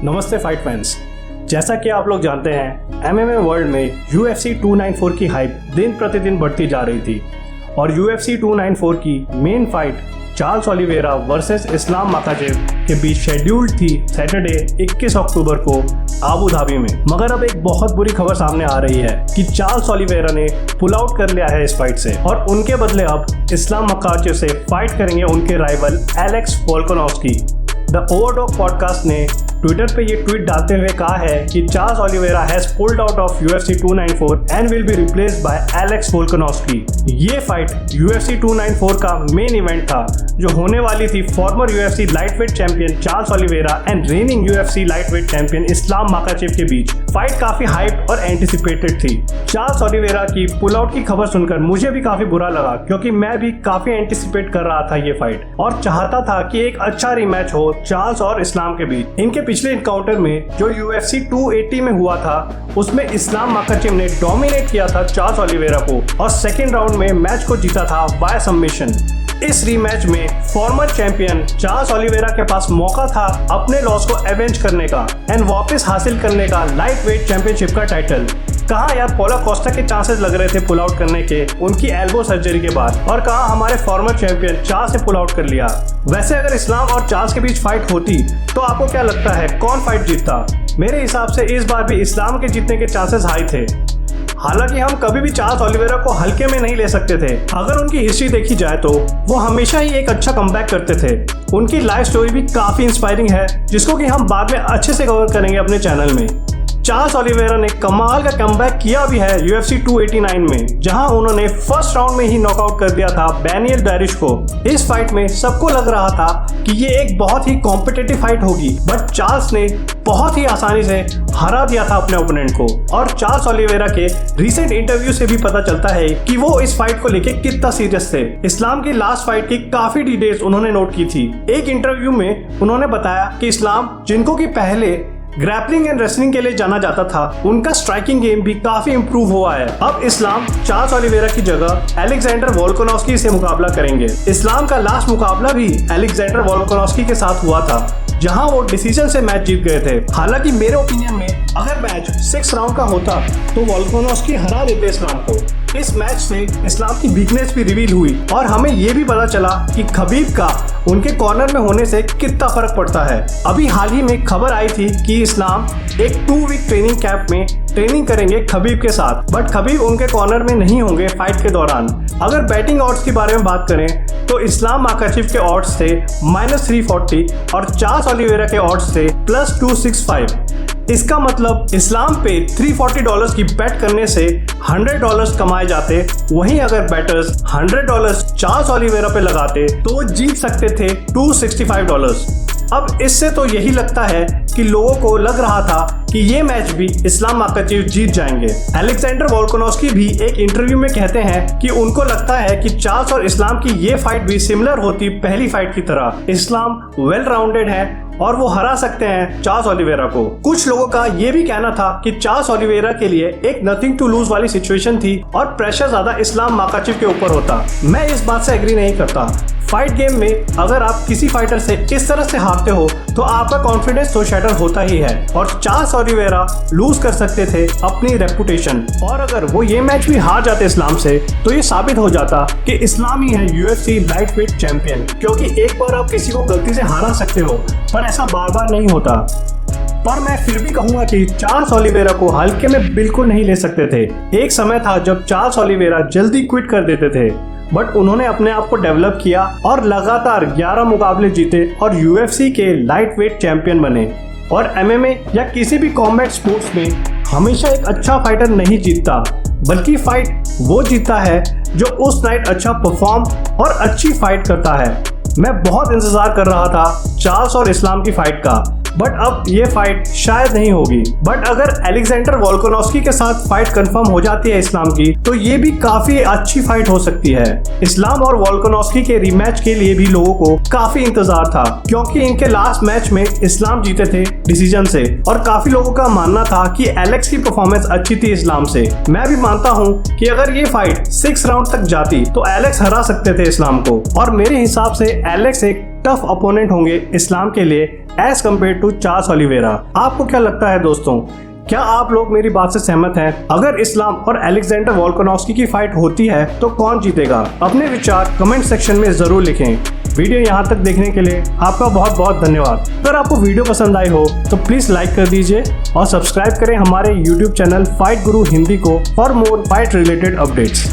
नमस्ते fight fans. जैसा कि आप लोग जानते हैं, एमएमए वर्ल्ड में UFC 294 की हाइप दिन प्रतिदिन बढ़ती जा रही थी और UFC 294 की main fight Charles Oliveira versus Islam Makhachev के बीच शेड्यूल्ड थी सैटरडे 21 अक्टूबर को आबू धाबी में। मगर अब एक बहुत बुरी खबर सामने आ रही है कि चार्ल्स ओलिवेरा ने पुल आउट कर लिया है इस फाइट से और उनके बदले अब इस्लाम माखाचेव से फाइट करेंगे उनके rival Alex Volkanovski. The Overdog podcast ने ट्विटर पे ये ट्वीट डालते हुए कहा है कि Charles Oliveira has pulled out of UFC 294 and will be replaced by Alex Volkanovski. ये फाइट UFC 294 का मेन इवेंट था जो होने वाली थी farmer UFC lightweight champion Charles Oliveira and raining UFC lightweight champion Islam Makhachev के बीच। Fight काफी hype और एंटिसिपेटेड थी। चार्ल्स ओलिवेरा की पुल आउट की खबर सुनकर मुझे भी काफी बुरा लगा क्योंकि मैं भी काफी एंटिसिपेट कर रहा था ये फाइट और चाहता था कि एक अच्छा रीमैच हो चार्ल्स और इस्लाम के बीच। इनके पिछले इनकाउंटर में जो UFC 280 में हुआ था उसमें इस्लाम माखाचेव ने डोमिनेट किया था चार्ल्स ओलिवेरा को और सेकेंड राउंड में मैच को जीता था बाय सबमिशन। इस रीमैच में फॉर्मर चैंपियन चार्ल्स ओलिवेरा के पास मौका था अपने लॉस को एवेंज करने का एंड वापस हासिल करने का लाइट वेट चैंपियनशिप का टाइटल। कहा यार पॉला कोस्टा के चांसेस लग रहे थे पुल आउट करने के उनकी एल्बो सर्जरी के बाद और कहा हमारे फॉर्मर चैंपियन चार्ल्स से पुल आउट कर लिया। वैसे अगर इस्लाम और चार्ल्स के बीच फाइट होती तो आपको क्या लगता है कौन फाइट जीतता? मेरे हिसाब से इस बार भी इस्लाम के जीतने के चांसेस हाई थे। हालांकि हम कभी भी चार्ल्स ओलिवेरा को हल्के में नहीं ले सकते थे। अगर उनकी हिस्ट्री देखी जाए तो वो हमेशा ही एक अच्छा कमबैक करते थे। उनकी लाइफ स्टोरी भी काफी इंस्पायरिंग है जिसको कि हम बाद में अच्छे से कवर करेंगे अपने चैनल में। चार्ल्स ओलिवेरा ने कमाल का कमबैक किया भी है UFC 289 में जहां उन्होंने फर्स्ट राउंड में ही नॉकआउट कर दिया था डैनियल डैरिश को। इस फाइट में सबको लग रहा था कि ये एक बहुत ही कॉम्पिटिटिव फाइट होगी बट चार्ल्स ने बहुत ही आसानी से हरा दिया था अपने ओपोनेंट को। और चार्ल्स ओलिवेरा के रिसेंट इंटरव्यू से भी पता चलता है कि वो इस फाइट को लेके कितना सीरियस थे। इस्लाम की लास्ट फाइट की काफी डिटेल्स उन्होंने नोट की थी। एक इंटरव्यू में उन्होंने बताया कि इस्लाम जिनको की पहले ग्रैपलिंग एंड रेसलिंग के लिए जाना जाता था उनका स्ट्राइकिंग गेम भी काफी इंप्रूव हुआ है। अब इस्लाम चार्ल्स ओलिवेरा की जगह एलेक्जेंडर वोल्कानोव्स्की से मुकाबला करेंगे। इस्लाम का लास्ट मुकाबला भी एलेक्जेंडर वोल्कानोव्स्की के साथ हुआ था जहां वो डिसीजन से मैच जीत गए थे। हालांकि मेरे ओपिनियन में अगर मैच 6 राउंड का होता तो वोल्कानोव्स्की हरा देते इस्लाम को। इस मैच से इस्लाम की वीकनेस भी रिवील हुई और हमें ये भी पता चला कि खबीब का उनके कॉर्नर में होने से कितना फर्क पड़ता है। अभी हाल ही में खबर आई थी कि इस्लाम एक 2 वीक ट्रेनिंग कैंप में ट्रेनिंग करेंगे खबीब के साथ बट खबीब उनके कॉर्नर में नहीं होंगे फाइट के दौरान। अगर बैटिंग ऑड्स के बारे में बात करें तो इस्लाम माखाचेव के ऑड्स थे -340 और चार्ल्स ओलिवेरा के ऑड्स थे +265। इसका मतलब इस्लाम पे $340 की बेट करने से $100 कमाए जाते, वहीं अगर बैटर्स $100 चार्ल्स ओलिवेरा पे लगाते तो वो जीत सकते थे $265। अब इससे तो यही लगता है कि लोगों को लग रहा था कि ये मैच भी इस्लाम माखाचेव जीत जाएंगे। एलेक्जेंडर वोल्कानोव्स्की भी एक इंटरव्यू में कहते हैं कि उनको लगता है कि चार्ल्स और इस्लाम की ये फाइट भी सिमिलर होती पहली फाइट की तरह। इस्लाम वेल राउंडेड है और वो हरा सकते हैं चार्ल्स ओलिवेरा को। कुछ लोगों का ये भी कहना था कि चार्ल्स ओलिवेरा के लिए एक नथिंग टू लूज वाली सिचुएशन थी और प्रेशर ज्यादा इस्लाम माखाचेव के ऊपर होता। मैं इस बात से एग्री नहीं करता। फाइट गेम में अगर आप किसी फाइटर से इस तरह से हारते हो तो आपका कॉन्फिडेंस तो शैटर होता ही है और चार्ल्स ओलिवेरा लूज कर सकते थे अपनी रेपुटेशन। और अगर वो ये मैच भी हार जाते इस्लाम से तो ये साबित हो जाता कि इस्लाम ही है UFC लाइटवेट चैंपियन। क्योंकि एक बार आप किसी को गलती से हरा सकते हो पर ऐसा बार बार नहीं होता। पर मैं फिर भी कहूंगा कि चार्ल्स ओलिवेरा को हल्के में बिल्कुल नहीं ले सकते थे। एक समय था जब चार्ल्स ओलिवेरा जल्दी क्विट कर देते थे बट उन्होंने अपने आप को डेवलप किया और लगातार 11 मुकाबले जीते और UFC के लाइटवेट चैंपियन बने। और MMA या किसी भी कॉम्बैट स्पोर्ट्स में हमेशा एक अच्छा फाइटर नहीं जीतता बल्कि फाइट वो जीतता है जो उस नाइट अच्छा परफॉर्म और अच्छी फाइट करता है। मैं बहुत इंतजार कर रहा था चार्ल्स और इस्लाम की फाइट का बट अब ये फाइट शायद नहीं होगी। बट अगर एलेक्जेंडर वोल्कानोव्स्की के साथ फाइट कंफर्म हो जाती है इस्लाम की तो ये भी काफी अच्छी फाइट हो सकती है। इस्लाम और वोल्कानोव्स्की के रीमैच के लिए भी लोगों को काफी इंतजार था क्योंकि इनके लास्ट मैच में इस्लाम जीते थे डिसीजन से और काफी लोगों का मानना था कि एलेक्स की परफॉर्मेंस अच्छी थी इस्लाम से। मैं भी मानता हूँ कि अगर ये फाइट 6 राउंड तक जाती तो एलेक्स हरा सकते थे इस्लाम को और मेरे हिसाब से एलेक्स एक टफ अपोनेंट होंगे इस्लाम के लिए as compare to Charles Oliveira. आपको क्या लगता है दोस्तों, क्या आप लोग मेरी बात से सहमत हैं? अगर इस्लाम और अलेक्जेंडर वोल्कानोव्स्की की फाइट होती है तो कौन जीतेगा? अपने विचार कमेंट सेक्शन में जरूर लिखें। वीडियो यहाँ तक देखने के लिए आपका बहुत बहुत धन्यवाद। अगर आपको वीडियो पसंद आई हो तो प्लीज लाइक कर दीजिए और सब्सक्राइब करें हमारे YouTube चैनल फाइट गुरु हिंदी को for more fight related updates.